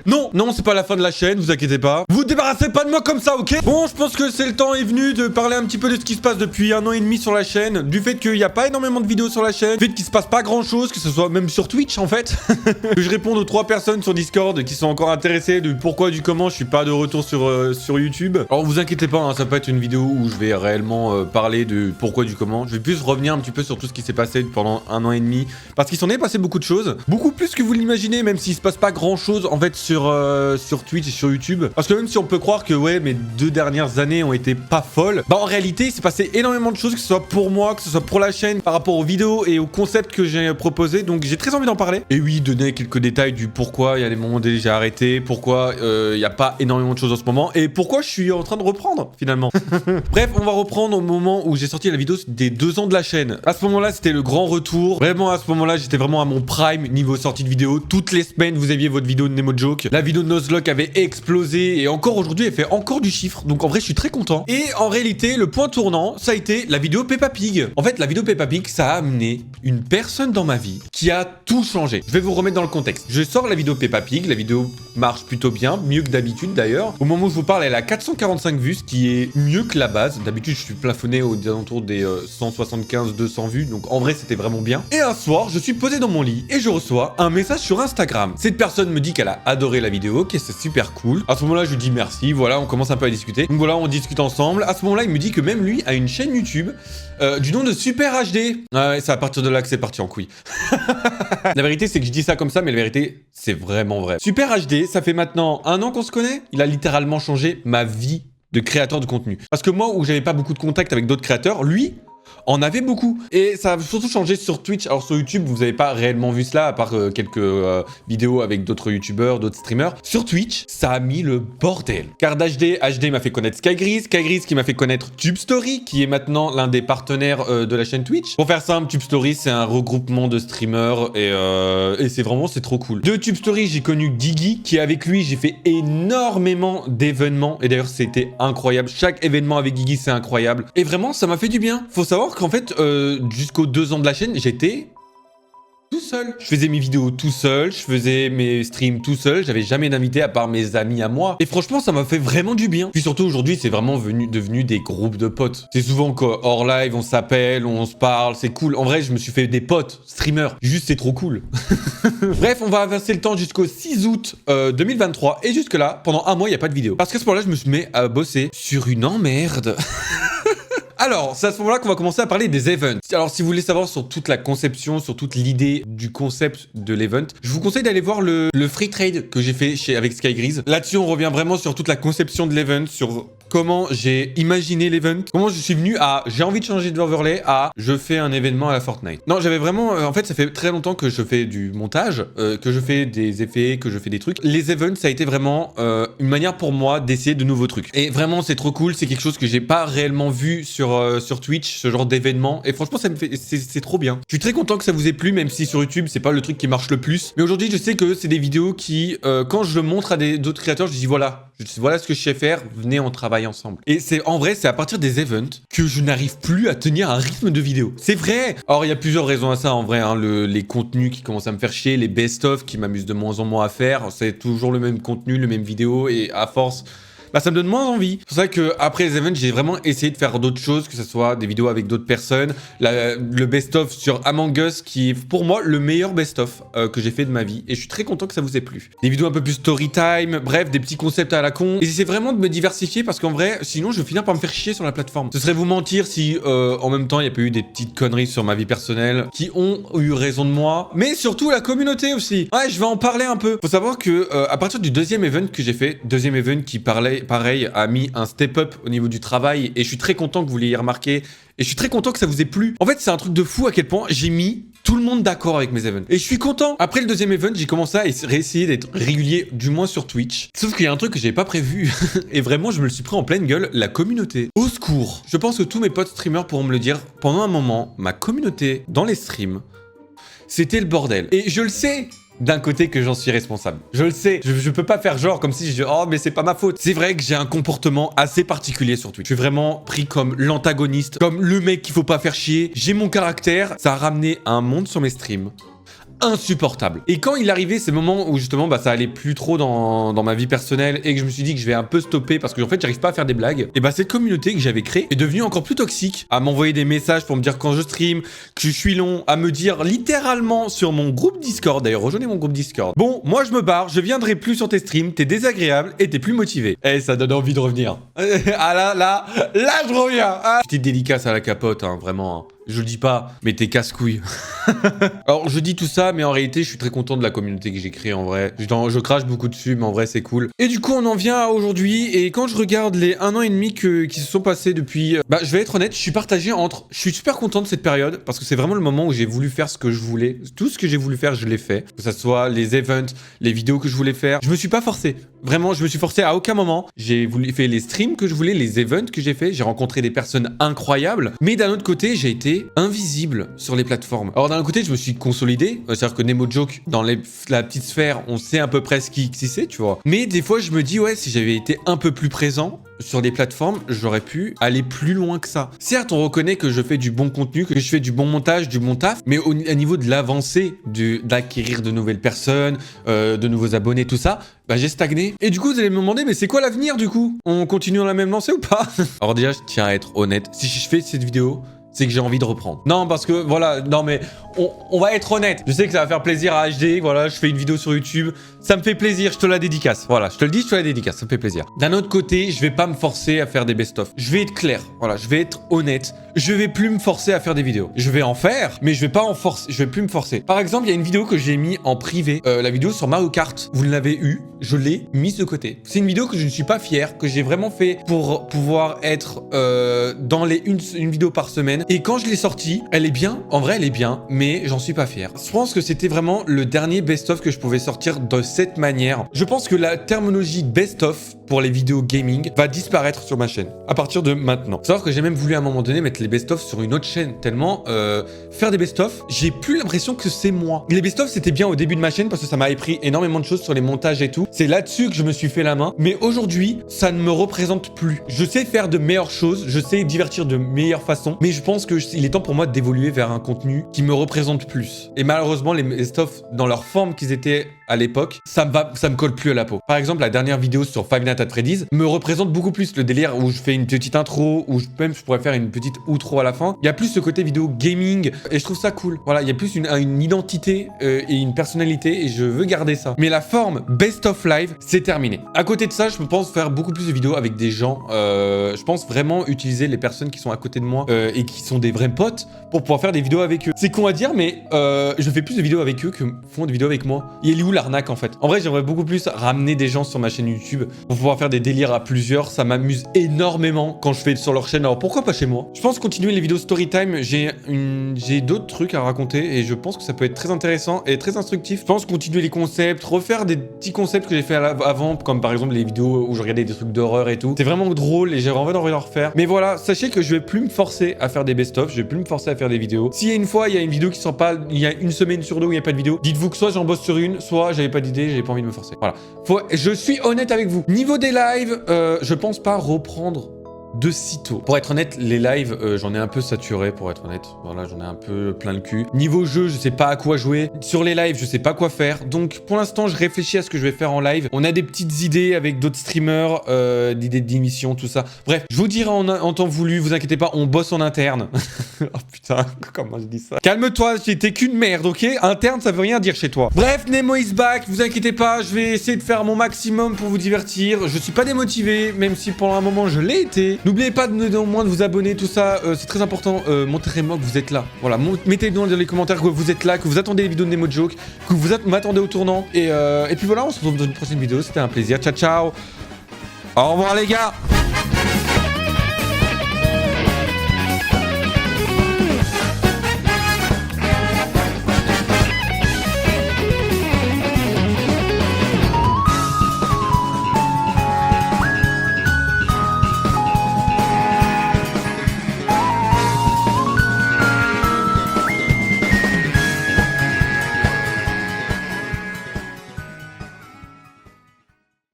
Non, non, c'est pas la fin de la chaîne, vous inquiétez pas. Vous débarrassez pas de moi comme ça, ok? Bon, je pense que c'est le temps est venu de parler un petit peu de ce qui se passe depuis 1 an et demi sur la chaîne, du fait qu'il n'y a pas énormément de vidéos sur la chaîne, du fait qu'il se passe pas grand chose, que ce soit même sur Twitch en fait. Que je réponde aux 3 personnes sur Discord qui sont encore intéressées du pourquoi, du comment je suis pas de retour sur YouTube. Alors vous inquiétez pas, hein, ça peut être une vidéo où je vais réellement parler de pourquoi, du comment. Je vais plus revenir un petit peu sur tout ce qui s'est passé pendant 1 an et demi, parce qu'il s'en est passé beaucoup de choses, beaucoup plus que vous l'imaginez, même s'il se passe pas grand chose en fait sur Twitch et sur YouTube. Parce que même si on peut croire que ouais, mes 2 dernières années ont été pas folles, bah en réalité il s'est passé énormément de choses, que ce soit pour moi, que ce soit pour la chaîne, par rapport aux vidéos et aux concepts que j'ai proposés. Donc j'ai très envie d'en parler. Et oui, donner quelques détails du pourquoi il y a des moments où j'ai arrêté, pourquoi il n'y a pas énormément de choses en ce moment, et pourquoi je suis en train de reprendre finalement. Bref, on va reprendre au moment où j'ai sorti la vidéo des 2 ans de la chaîne. À ce moment-là, c'était le grand retour. Vraiment, à ce moment-là, j'étais vraiment à mon prime niveau sortie de vidéo. Toutes les semaines, vous aviez votre vidéo de Nemo Joke. La vidéo de Nuzlocke avait explosé et encore aujourd'hui, elle fait encore du chiffre. Donc en vrai, je suis très content. Et en réalité, le point tournant, ça a été la vidéo Peppa Pig. En fait, la vidéo Peppa Pig, ça a amené une personne dans ma vie qui a tout changé. Je vais vous remettre dans le contexte. Je sors la vidéo Peppa Pig. La vidéo marche plutôt bien, mieux que d'habitude d'ailleurs. Au moment où je vous parle, elle a 445 vues, ce qui est mieux que la base. D'habitude, je suis plafonné aux alentours des 175-200 vues. Donc en vrai, c'était vraiment bien. Et un soir, je suis posé dans mon lit et je reçois un message sur Instagram. Cette personne me dit qu'elle a adoré la vidéo, que c'est super cool. À ce moment-là, je lui dis merci. Voilà, on commence un peu à discuter. Donc voilà, on discute ensemble. À ce moment-là, il me dit que même lui a une chaîne YouTube du nom de Super HD. Et c'est à partir de là que c'est parti en couille. La vérité, c'est que je dis ça comme ça, mais la vérité, c'est vraiment vrai. Super HD, ça fait maintenant 1 an qu'on se connaît. Il a littéralement changé ma vie de créateur de contenu. Parce que moi, où j'avais pas beaucoup de contact avec d'autres créateurs, lui en avait beaucoup. Et ça a surtout changé sur Twitch. Alors sur YouTube, vous n'avez pas réellement vu cela, à part quelques vidéos avec d'autres youtubeurs, d'autres streamers. Sur Twitch, ça a mis le bordel. Car HD m'a fait connaître Skygrease qui m'a fait connaître TubeStory, qui est maintenant l'un des partenaires de la chaîne Twitch. Pour faire simple, TubeStory, c'est un regroupement de streamers et c'est trop cool. De TubeStory, j'ai connu Diggy, qui avec lui, j'ai fait énormément d'événements. Et d'ailleurs, c'était incroyable. Chaque événement avec Diggy, c'est incroyable. Et vraiment, ça m'a fait du bien. Faut savoir qu'en fait, jusqu'aux 2 ans de la chaîne, j'étais tout seul. Je faisais mes vidéos tout seul, je faisais mes streams tout seul, j'avais jamais d'invité à part mes amis à moi. Et franchement, ça m'a fait vraiment du bien. Puis surtout, aujourd'hui, c'est vraiment devenu des groupes de potes. C'est souvent hors live, on s'appelle, on se parle, c'est cool. En vrai, je me suis fait des potes, streamers. Juste, c'est trop cool. Bref, on va avancer le temps jusqu'au 6 août 2023. Et jusque-là, pendant 1 mois, il n'y a pas de vidéo. Parce qu'à ce moment-là, je me suis mis à bosser sur une emmerde. Alors, c'est à ce moment-là qu'on va commencer à parler des events. Alors, si vous voulez savoir sur toute la conception, sur toute l'idée du concept de l'event, je vous conseille d'aller voir le free trade que j'ai fait avec Skygrease. Là-dessus, on revient vraiment sur toute la conception de l'event, sur comment j'ai imaginé l'event, comment je suis venu à j'ai envie de changer de overlay à je fais un événement à la Fortnite. Non, j'avais vraiment, en fait, ça fait très longtemps que je fais du montage, que je fais des effets, que je fais des trucs. Les events, ça a été vraiment une manière pour moi d'essayer de nouveaux trucs. Et vraiment, c'est trop cool, c'est quelque chose que j'ai pas réellement vu sur Twitch, ce genre d'événement. Et franchement, c'est trop bien. Je suis très content que ça vous ait plu, même si sur YouTube, c'est pas le truc qui marche le plus. Mais aujourd'hui, je sais que c'est des vidéos qui, quand je le montre à d'autres créateurs, je dis voilà ce que je sais faire, venez on travaille ensemble. Et en vrai, c'est à partir des events que je n'arrive plus à tenir un rythme de vidéo. C'est vrai. Alors, il y a plusieurs raisons à ça, en vrai, hein. Les contenus qui commencent à me faire chier, les best-of qui m'amusent de moins en moins à faire. C'est toujours le même contenu, le même vidéo, et à force, bah ça me donne moins envie. C'est pour ça que après les events, j'ai vraiment essayé de faire d'autres choses, que ce soit des vidéos avec d'autres personnes. Le best-of sur Among Us, qui est pour moi le meilleur best-of que j'ai fait de ma vie. Et je suis très content que ça vous ait plu. Des vidéos un peu plus story time, bref, des petits concepts à la con. Et j'essaie vraiment de me diversifier parce qu'en vrai, sinon je vais finir par me faire chier sur la plateforme. Ce serait vous mentir si en même temps il n'y a pas eu des petites conneries sur ma vie personnelle qui ont eu raison de moi. Mais surtout la communauté aussi. Ouais, je vais en parler un peu. Faut savoir que à partir du 2e event que j'ai fait, 2e event qui parlait pareil, a mis un step-up au niveau du travail et je suis très content que vous l'ayez remarqué et je suis très content que ça vous ait plu. En fait, c'est un truc de fou à quel point j'ai mis tout le monde d'accord avec mes events. Et je suis content. Après le 2e event, j'ai commencé à réessayer d'être régulier, du moins sur Twitch. Sauf qu'il y a un truc que j'avais pas prévu et vraiment, je me le suis pris en pleine gueule, la communauté. Au secours. Je pense que tous mes potes streamers pourront me le dire. Pendant un moment, ma communauté dans les streams, c'était le bordel. Et je le sais d'un côté que j'en suis responsable. Je le sais, je peux pas faire genre comme si je dis oh mais c'est pas ma faute. C'est vrai que j'ai un comportement assez particulier sur Twitch. Je suis vraiment pris comme l'antagoniste, comme le mec qu'il faut pas faire chier. J'ai mon caractère, ça a ramené un monde sur mes streams, insupportable. Et quand il arrivait ces moments où justement bah, ça allait plus trop dans ma vie personnelle et que je me suis dit que je vais un peu stopper parce que en fait j'arrive pas à faire des blagues, et bah cette communauté que j'avais créée est devenue encore plus toxique, à m'envoyer des messages pour me dire quand je stream, que je suis long, à me dire littéralement sur mon groupe Discord, d'ailleurs rejoignez mon groupe Discord, bon moi je me barre, je viendrai plus sur tes streams, t'es désagréable et t'es plus motivé. Eh ça donne envie de revenir. Ah là je reviens. Ah. Petite dédicace à la capote, hein, vraiment. Hein. Je le dis pas, mais t'es casse-couille. Alors, je dis tout ça, mais en réalité, je suis très content de la communauté que j'ai créée, en vrai. Je crache beaucoup dessus, mais en vrai, c'est cool. Et du coup, on en vient à aujourd'hui, et quand je regarde les 1 an et demi qui se sont passés depuis... bah, je vais être honnête, je suis partagé entre... Je suis super content de cette période, parce que c'est vraiment le moment où j'ai voulu faire ce que je voulais. Tout ce que j'ai voulu faire, je l'ai fait. Que ça soit les events, les vidéos que je voulais faire. Je me suis pas forcé. Vraiment, je me suis forcé à aucun moment. J'ai faire les streams que je voulais, les events que j'ai fait. J'ai rencontré des personnes incroyables. Mais d'un autre côté, j'ai été invisible sur les plateformes. Alors d'un côté, je me suis consolidé. C'est-à-dire que Nemojoke, dans la petite sphère, on sait à peu près qui c'est, tu vois. Mais des fois, je me dis, ouais, si j'avais été un peu plus présent sur des plateformes, j'aurais pu aller plus loin que ça. Certes, on reconnaît que je fais du bon contenu, que je fais du bon montage, du bon taf, mais au niveau de l'avancée, d'acquérir de nouvelles personnes, de nouveaux abonnés, tout ça, bah j'ai stagné. Et du coup, vous allez me demander, mais c'est quoi l'avenir du coup? On continue dans la même lancée ou pas? Alors déjà, je tiens à être honnête. Si je fais cette vidéo, c'est que j'ai envie de reprendre. Non, parce que voilà, non mais on va être honnête. Je sais que ça va faire plaisir à HD, voilà, je fais une vidéo sur YouTube. Ça me fait plaisir, je te la dédicace. Voilà, je te le dis, je te la dédicace, ça me fait plaisir. D'un autre côté, je vais pas me forcer à faire des best-of. Je vais être clair, voilà, je vais être honnête. Je vais plus me forcer à faire des vidéos. Je vais en faire, mais je vais plus me forcer. Par exemple, il y a une vidéo que j'ai mis en privé, la vidéo sur Mario Kart. Vous l'avez eu, je l'ai mise de côté. C'est une vidéo que je ne suis pas fier, que j'ai vraiment fait pour pouvoir être dans une vidéo par semaine. Et quand je l'ai sortie, elle est bien, en vrai elle est bien, mais j'en suis pas fier. Je pense que c'était vraiment le dernier best-of que je pouvais sortir de cette manière. Je pense que la terminologie best-of pour les vidéos gaming va disparaître sur ma chaîne à partir de maintenant. Savoir que j'ai même voulu à un moment donné mettre les best-of sur une autre chaîne, tellement faire des best-of, j'ai plus l'impression que c'est moi. Les best-of c'était bien au début de ma chaîne parce que ça m'a appris énormément de choses sur les montages et tout. C'est là-dessus que je me suis fait la main, mais aujourd'hui ça ne me représente plus. Je sais faire de meilleures choses, je sais divertir de meilleures façons, mais je pense qu'il est temps pour moi d'évoluer vers un contenu qui me représente plus. Et malheureusement les best-of dans leur forme qu'ils étaient à l'époque, ça me colle plus à la peau. Par exemple, la dernière vidéo sur Five Nights at Freddy's me représente beaucoup plus le délire où je fais une petite intro, où je pourrais faire une petite outro à la fin. Il y a plus ce côté vidéo gaming et je trouve ça cool. Voilà, il y a plus une identité et une personnalité et je veux garder ça. Mais la forme Best of Live, c'est terminé. À côté de ça, je pense faire beaucoup plus de vidéos avec des gens. Je pense vraiment utiliser les personnes qui sont à côté de moi et qui sont des vrais potes pour pouvoir faire des vidéos avec eux. C'est con à dire, mais je fais plus de vidéos avec eux que font des vidéos avec moi. Il est où l'arnaque en fait? En vrai, j'aimerais beaucoup plus ramener des gens sur ma chaîne YouTube pour pouvoir faire des délires à plusieurs. Ça m'amuse énormément quand je fais sur leur chaîne. Alors pourquoi pas chez moi? Je pense continuer les vidéos Storytime. J'ai d'autres trucs à raconter et je pense que ça peut être très intéressant et très instructif. Je pense continuer les concepts, refaire des petits concepts que j'ai fait avant, comme par exemple les vidéos où je regardais des trucs d'horreur et tout. C'est vraiment drôle et j'ai envie d'en refaire. Mais voilà, sachez que je vais plus me forcer à faire des best-of, je vais plus me forcer à faire des vidéos. S'il y a une fois, il y a une vidéo qui sort pas, il y a une semaine sur deux où il n'y a pas de vidéo, dites-vous que soit j'en bosse sur une, soit j'avais pas d'idée, j'avais pas envie de me forcer. Voilà. Je suis honnête avec vous. Niveau des lives, je pense pas reprendre de sitôt. Pour être honnête, les lives, j'en ai un peu saturé, pour être honnête. Voilà, j'en ai un peu plein le cul. Niveau jeu, je sais pas à quoi jouer. Sur les lives, je sais pas quoi faire. Donc, pour l'instant, je réfléchis à ce que je vais faire en live. On a des petites idées avec d'autres streamers, d'idées d'émissions, tout ça. Bref, je vous dirai en temps voulu. Vous inquiétez pas, on bosse en interne. Oh putain, comment je dis ça? Calme-toi, t'es qu'une merde, ok? Interne, ça veut rien dire chez toi. Bref, Nemo is back. Vous inquiétez pas, je vais essayer de faire mon maximum pour vous divertir. Je suis pas démotivé, même si pendant un moment, je l'ai été. N'oubliez pas au moins de vous abonner, tout ça, c'est très important. Montrez-moi que vous êtes là. Voilà, mettez-nous dans les commentaires que vous êtes là, que vous attendez les vidéos de Nemojoke, que vous m'attendez au tournant. Et puis voilà, on se retrouve dans une prochaine vidéo. C'était un plaisir. Ciao, ciao. Au revoir les gars.